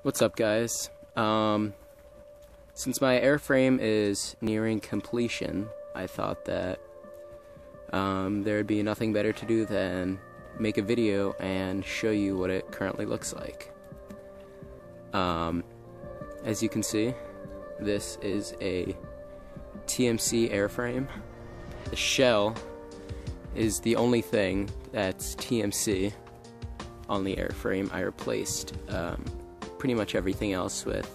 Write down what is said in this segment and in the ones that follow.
What's up, guys? Since my airframe is nearing completion, I thought that there'd be nothing better to do than make a video and show you what it currently looks like. As you can see, this is a TMC airframe. The shell is the only thing that's TMC on the airframe. I replaced pretty much everything else with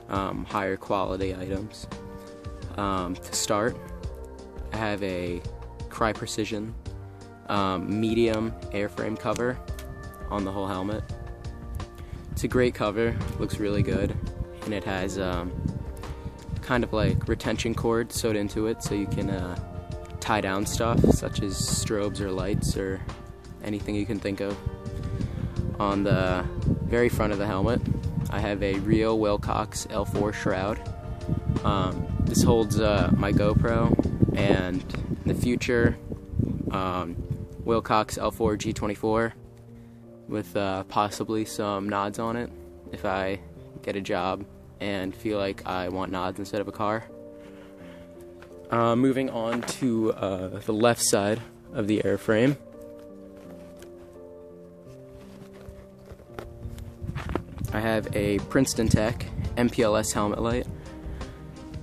higher quality items. To start, I have a Cry Precision medium airframe cover on the whole helmet. It's a great cover, looks really good, and it has kind of like retention cord sewed into it so you can tie down stuff such as strobes or lights or anything you can think of. On the very front of the helmet, I have a real Wilcox L4 shroud. This holds my GoPro and, in the future, Wilcox L4 G24 with possibly some nods on it if I get a job and feel like I want nods instead of a car. Moving on to the left side of the airframe, I have a Princeton Tech MPLS helmet light.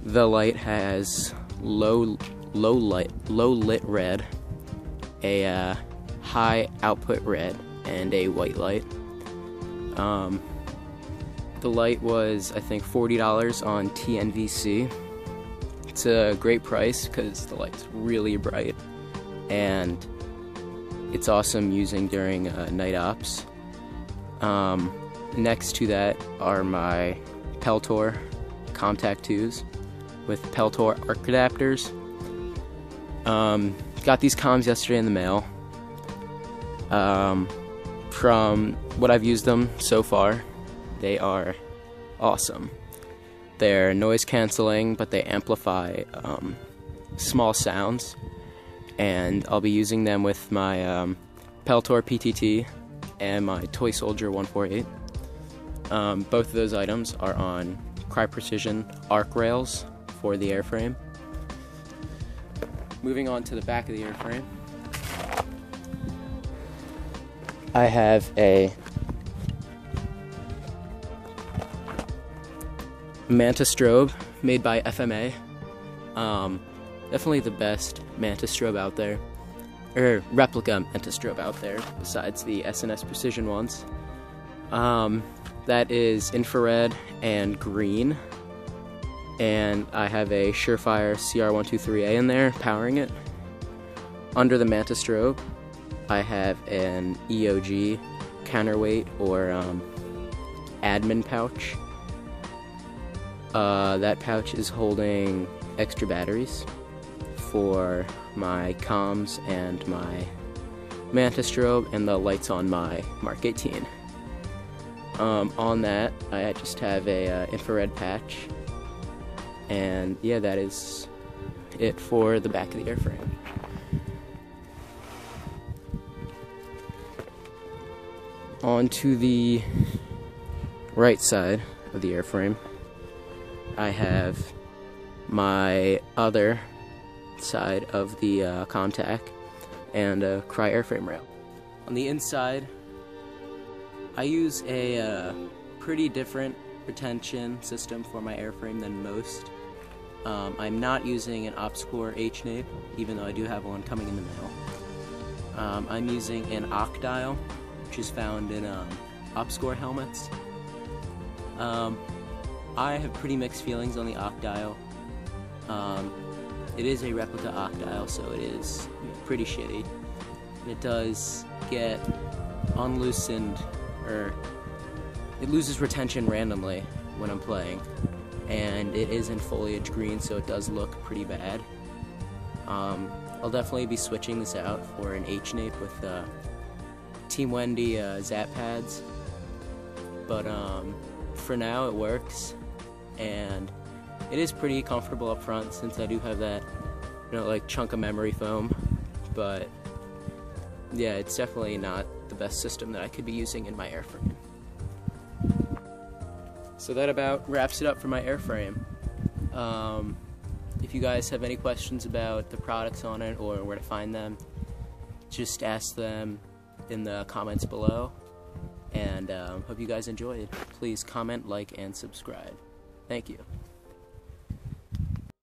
The light has low lit red, a high output red, and a white light. The light was, I think, $40 on TNVC. It's a great price because the light's really bright and it's awesome using during night ops. Next to that are my Peltor Contact 2s with Peltor arc adapters. Got these comms yesterday in the mail. From what I've used them so far, they are awesome. They're noise cancelling, but they amplify small sounds, and I'll be using them with my Peltor PTT and my Toy Soldier 148. Both of those items are on Cry Precision arc rails for the airframe. Moving on to the back of the airframe, I have a Manta strobe made by FMA. Definitely the best Manta strobe out there, or replica Manta strobe out there, besides the SNS Precision ones. That is infrared and green, and I have a Surefire CR123A in there powering it. Under the Manta strobe, I have an EOG counterweight or admin pouch. That pouch is holding extra batteries for my comms and my Manta strobe and the lights on my Mark 18. On that, I just have a infrared patch, and yeah, that is it for the back of the airframe. On to the right side of the airframe, I have my other side of the contact and a Cry airframe rail. On the inside, I use a pretty different retention system for my airframe than most. I'm not using an OpsCore H-nape, even though I do have one coming in the mail. I'm using an Octile, which is found in OpsCore helmets. I have pretty mixed feelings on the Octile. It is a replica Octile, so it is pretty shitty. It does get unloosened, or it loses retention randomly when I'm playing, and it is in foliage green, so it does look pretty bad. I'll definitely be switching this out for an H-nape with Team Wendy Zap pads, but for now it works, and it is pretty comfortable up front since I do have that, like chunk of memory foam. But yeah, it's definitely not the best system that I could be using in my airframe. So that about wraps it up for my Airframe. If you guys have any questions about the products on it or where to find them, just ask them in the comments below. And hope you guys enjoyed. Please comment, like, and subscribe. Thank you.